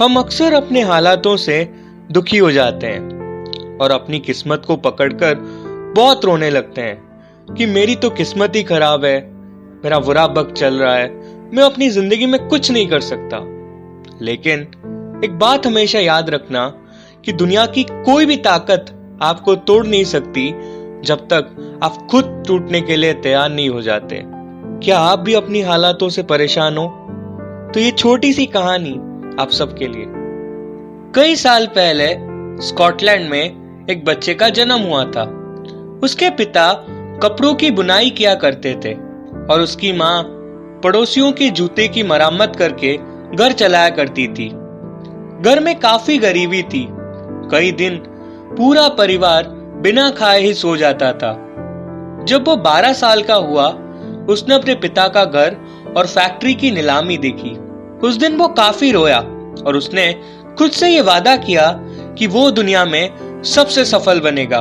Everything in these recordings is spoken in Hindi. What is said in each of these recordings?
हम अक्सर अपने हालातों से दुखी हो जाते हैं और अपनी किस्मत को पकड़कर बहुत रोने लगते हैं कि मेरी तो किस्मत ही खराब है, मेरा बुरा वक्त चल रहा है, मैं अपनी जिंदगी में कुछ नहीं कर सकता। लेकिन एक बात हमेशा याद रखना कि दुनिया की कोई भी ताकत आपको तोड़ नहीं सकती जब तक आप खुद टूटने के लिए तैयार नहीं हो जाते। क्या आप भी अपनी हालातों से परेशान हो? तो ये छोटी सी कहानी आप सबके लिए। कई साल पहले स्कॉटलैंड में एक बच्चे का जन्म हुआ था। उसके पिता कपड़ों की बुनाई किया करते थे और उसकी माँ पड़ोसियों के जूते की मरम्मत करके घर चलाया करती थी। घर में काफी गरीबी थी। कई दिन पूरा परिवार बिना खाए ही सो जाता था। जब वो 12 साल का हुआ, उसने अपने पिता का घर और फैक्ट्री की नीलामी देखी। उस दिन वो काफी रोया और उसने खुद से ये वादा किया कि वो दुनिया में सबसे सफल बनेगा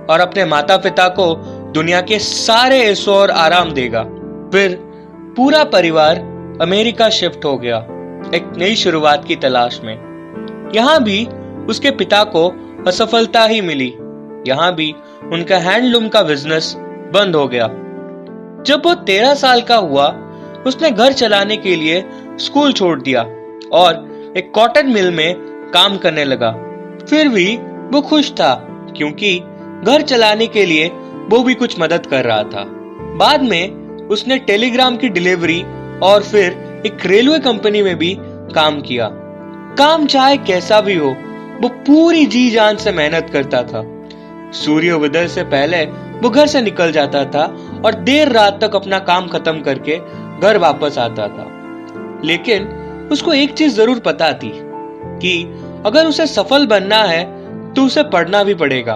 और अपने माता पिता को दुनिया के सारे ऐशो और आराम देगा। फिर पूरा परिवार अमेरिका शिफ्ट हो गया, एक नई शुरुआत की तलाश में। यहाँ भी उसके पिता को असफलता ही मिली। यहाँ भी उनका हैंडलूम का बिजनेस बंद हो गया। जब वो 13 साल का हुआ, उसने घर चलाने के लिए स्कूल छोड़ दिया और एक कॉटन मिल में काम करने लगा। फिर भी वो खुश था क्योंकि घर चलाने के लिए वो भी कुछ मदद कर रहा था। बाद में उसने टेलीग्राम की डिलीवरी और फिर एक रेलवे कंपनी में भी काम किया। काम चाहे कैसा भी हो, वो पूरी जी जान से मेहनत करता था। सूर्योदय से पहले वो घर से निकल जाता था और देर रात तक अपना काम खत्म करके घर वापस आता था। लेकिन उसको एक चीज जरूर पता थी कि अगर उसे सफल बनना है तो उसे पढ़ना भी पड़ेगा।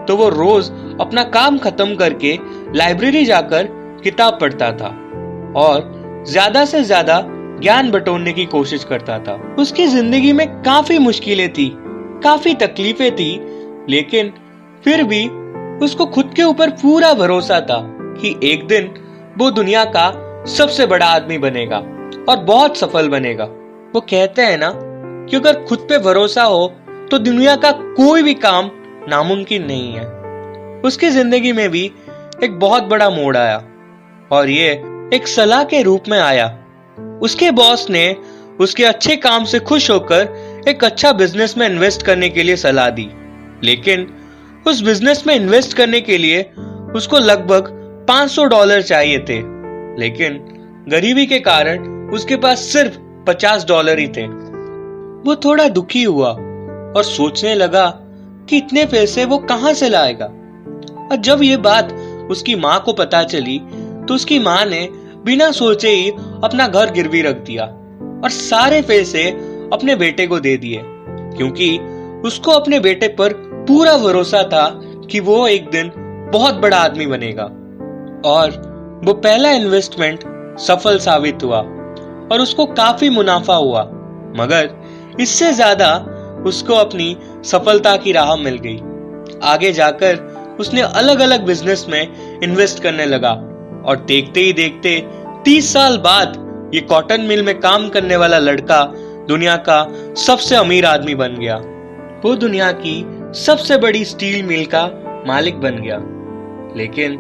तो वो रोज अपना काम खत्म करके लाइब्रेरी जाकर किताब पढ़ता था और ज्यादा से ज्यादा ज्ञान बटोरने की कोशिश करता था। उसकी जिंदगी में काफी मुश्किलें थी, काफी तकलीफें थी, लेकिन फिर भी उसको खुद के ऊपर पूरा भरोसा था कि एक दिन वो दुनिया का सबसे बड़ा आदमी बनेगा और बहुत सफल बनेगा। वो कहते हैं ना कि अगर खुद पे भरोसा हो तो दुनिया का कोई भी काम नामुमकिन नहीं है। उसकी जिंदगी में भी एक बहुत बड़ा मोड़ आया और ये एक सलाह के रूप में आया। उसके बॉस ने उसके अच्छे काम से खुश होकर एक अच्छा बिजनेस में इन्वेस्ट करने के लिए सलाह दी। लेकिन उस बिजनेस में इन्वेस्ट करने के लिए उसको लगभग $500 चाहिए थे, लेकिन गरीबी के कारण उसके पास सिर्फ $50 ही थे। वो थोड़ा दुखी हुआ और सोचने लगा कि इतने पैसे वो कहां से लाएगा। और जब ये बात उसकी माँ को पता चली तो उसकी माँ ने बिना सोचे ही अपना घर गिरवी रख दिया और सारे पैसे अपने बेटे को दे दिए, क्योंकि उसको अपने बेटे पर पूरा भरोसा था कि वो एक दिन बहुत बड़ा आदमी बनेगा। और वो पहला इन्वेस्टमेंट सफल साबित हुआ और उसको काफी मुनाफा हुआ, मगर इससे ज्यादा उसको अपनी सफलता की राह मिल गई। आगे जाकर उसने अलग अलग बिजनेस में इन्वेस्ट करने लगा और देखते ही देखते 30 साल बाद ये कॉटन मिल में काम करने वाला लड़का दुनिया का सबसे अमीर आदमी बन गया। वो दुनिया की सबसे बड़ी स्टील मिल का मालिक बन गया। लेकिन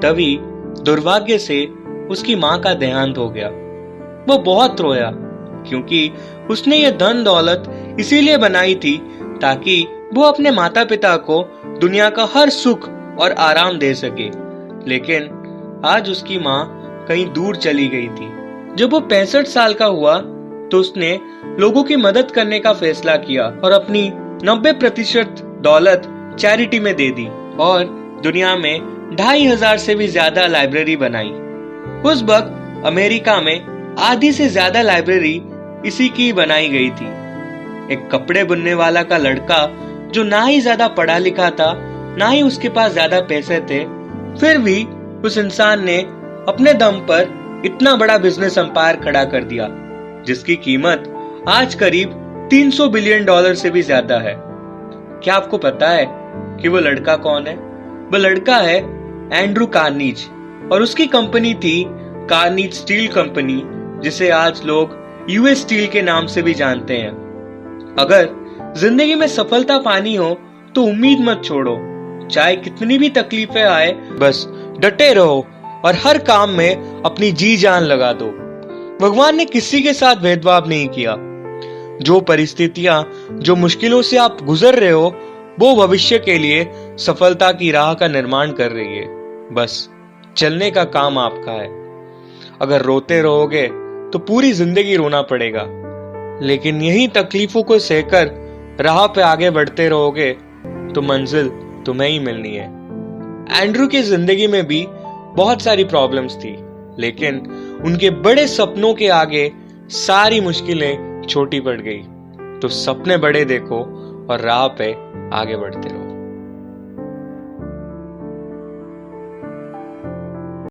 तभी दुर्भाग्य से उसकी माँ का देहांत हो गया। वो बहुत रोया क्योंकि उसने ये धन दौलत इसीलिए बनाई थी ताकि वो अपने माता पिता को दुनिया का हर सुख और आराम दे सके। लेकिन आज उसकी माँ कहीं दूर चली गई थी। जब वो 65 साल का हुआ तो उसने लोगों की मदद करने का फैसला किया और अपनी 90% दौलत चैरिटी में दे दी और दुनिया में 2500 से भी ज्यादा लाइब्रेरी बनाई। उस वक्त अमेरिका में आधी से ज्यादा लाइब्रेरी इसी की बनाई गई थी। एक कपड़े बुनने वाला का लड़का जो ना ही ज्यादा पढ़ा लिखा था, ना ही उसके पास ज्यादा पैसे थे, फिर भी उस इंसान ने अपने दम पर इतना बड़ा बिजनेस एम्पायर खड़ा कर दिया जिसकी कीमत आज करीब $300 बिलियन से भी ज्यादा है। क्या आपको पता है कि वो लड़का कौन है? वो लड़का है एंड्रू कार्निज और उसकी कंपनी थी कार्निज स्टील कंपनी, जिसे आज लोग यूएस स्टील के नाम से भी जानते हैं। अगर जिंदगी में सफलता पानी हो तो उम्मीद मत छोड़ो। चाहे कितनी भी तकलीफें आए, बस डटे रहो और हर काम में अपनी जी जान लगा दो। भगवान ने किसी के साथ भेदभाव नहीं किया। जो परिस्थितियां, जो मुश्किलों से आप गुजर रहे हो, वो भविष्य के लिए सफलता की राह का निर्माण कर रही है। बस चलने का काम आपका है। अगर रोते रहोगे तो पूरी जिंदगी रोना पड़ेगा, लेकिन यही तकलीफों को सहकर राह पे आगे बढ़ते रहोगे तो मंजिल तुम्हें ही मिलनी है। एंड्रू की जिंदगी में भी बहुत सारी प्रॉब्लम्स थी, लेकिन उनके बड़े सपनों के आगे सारी मुश्किलें छोटी पड़ गई। तो सपने बड़े देखो और राह पे आगे बढ़ते रहो।